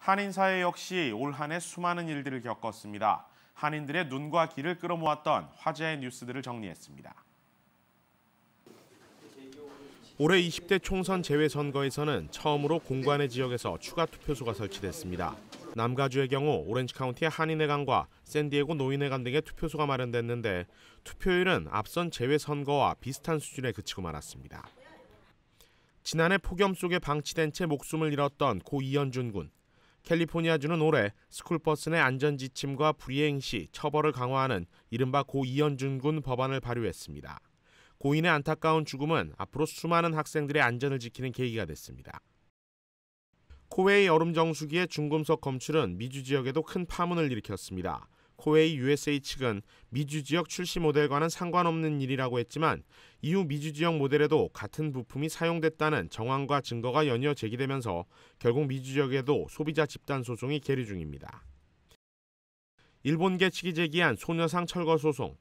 한인사회 역시 올 한 해 수많은 일들을 겪었습니다. 한인들의 눈과 귀를 끌어모았던 화제의 뉴스들을 정리했습니다. 올해 20대 총선 재외선거에서는 처음으로 공관의 지역에서 추가 투표소가 설치됐습니다. 남가주의 경우 오렌지 카운티의 한인회관과 샌디에고 노인회관 등의 투표소가 마련됐는데 투표율은 앞선 재외선거와 비슷한 수준에 그치고 말았습니다. 지난해 폭염 속에 방치된 채 목숨을 잃었던 고 이현준 군. 캘리포니아주는 올해 스쿨버스 내 안전지침과 불이행 시 처벌을 강화하는 이른바 고 이현준 군 법안을 발의했습니다. 고인의 안타까운 죽음은 앞으로 수많은 학생들의 안전을 지키는 계기가 됐습니다. 코웨이 얼음 정수기의 중금속 검출은 미주 지역에도 큰 파문을 일으켰습니다. 코웨이 USA 측은 미주 지역 출시 모델과는 상관없는 일이라고 했지만 이후 미주 지역 모델에도 같은 부품이 사용됐다는 정황과 증거가 연이어 제기되면서 결국 미주 지역에도 소비자 집단 소송이 계류 중입니다. 일본계 측이 제기한 소녀상 철거 소송.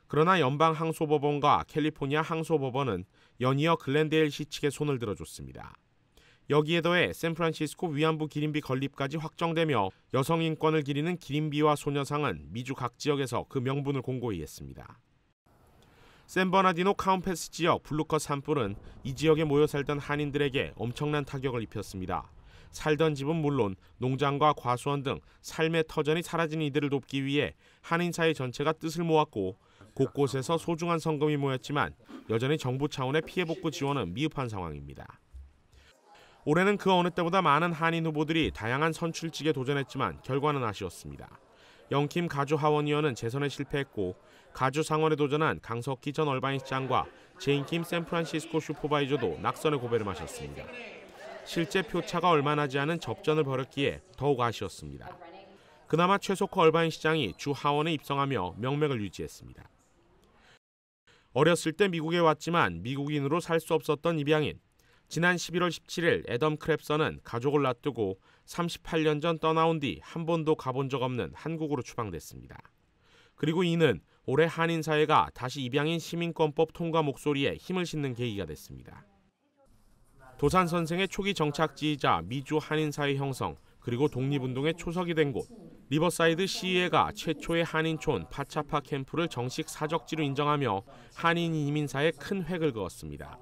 그러나 연방항소법원과 캘리포니아 항소법원은 연이어 글렌데일시 측의 손을 들어줬습니다. 여기에 더해 샌프란시스코 위안부 기린비 건립까지 확정되며 여성 인권을 기리는 기린비와 소녀상은 미주 각 지역에서 그 명분을 공고히 했습니다. 샌버나디노 카운패스 지역 블루컷 산불은 이 지역에 모여 살던 한인들에게 엄청난 타격을 입혔습니다. 살던 집은 물론 농장과 과수원 등 삶의 터전이 사라진 이들을 돕기 위해 한인사회 전체가 뜻을 모았고 곳곳에서 소중한 성금이 모였지만 여전히 정부 차원의 피해복구 지원은 미흡한 상황입니다. 올해는 그 어느 때보다 많은 한인 후보들이 다양한 선출직에 도전했지만 결과는 아쉬웠습니다. 영킴 가주 하원 의원은 재선에 실패했고 가주 상원에 도전한 강석희 전 얼바인 시장과 제인킴 샌프란시스코 슈퍼바이저도 낙선의 고배를 마셨습니다. 실제 표차가 얼마 나지 않은 접전을 벌였기에 더욱 아쉬웠습니다. 그나마 최석호 얼바인 시장이 주 하원에 입성하며 명맥을 유지했습니다. 어렸을 때 미국에 왔지만 미국인으로 살 수 없었던 입양인. 지난 11월 17일 애덤 크랩서는 가족을 놔두고 38년 전 떠나온 뒤 한 번도 가본 적 없는 한국으로 추방됐습니다. 그리고 이는 올해 한인사회가 다시 입양인 시민권법 통과 목소리에 힘을 싣는 계기가 됐습니다. 도산 선생의 초기 정착지이자 미주 한인사회 형성, 그리고 독립운동의 초석이 된 곳, 리버사이드 시의회가 최초의 한인촌 파차파 캠프를 정식 사적지로 인정하며 한인 이민사에 큰 획을 그었습니다.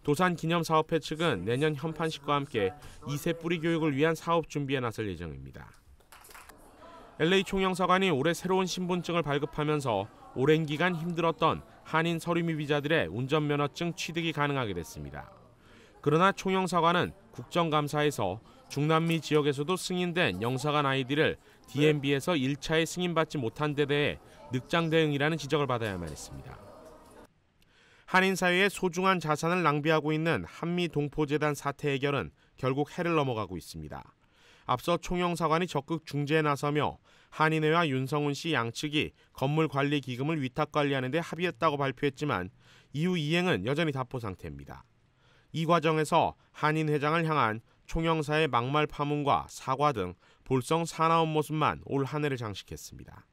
도산기념사업회 측은 내년 현판식과 함께 2세 뿌리 교육을 위한 사업 준비에 나설 예정입니다. LA 총영사관이 올해 새로운 신분증을 발급하면서 오랜 기간 힘들었던 한인 서류미 비자들의 운전면허증 취득이 가능하게 됐습니다. 그러나 총영사관은 국정감사에서 중남미 지역에서도 승인된 영사관 아이디를 DMV에서 1차에 승인받지 못한 데 대해 늑장 대응이라는 지적을 받아야만 했습니다. 한인 사회의 소중한 자산을 낭비하고 있는 한미동포재단 사태 해결은 결국 해를 넘어가고 있습니다. 앞서 총영사관이 적극 중재에 나서며 한인회와 윤성훈 씨 양측이 건물 관리 기금을 위탁 관리하는 데 합의했다고 발표했지만 이후 이행은 여전히 답보 상태입니다. 이 과정에서 한인 회장을 향한 총영사의 막말 파문과 사과 등 볼성 사나운 모습만 올 한 해를 장식했습니다.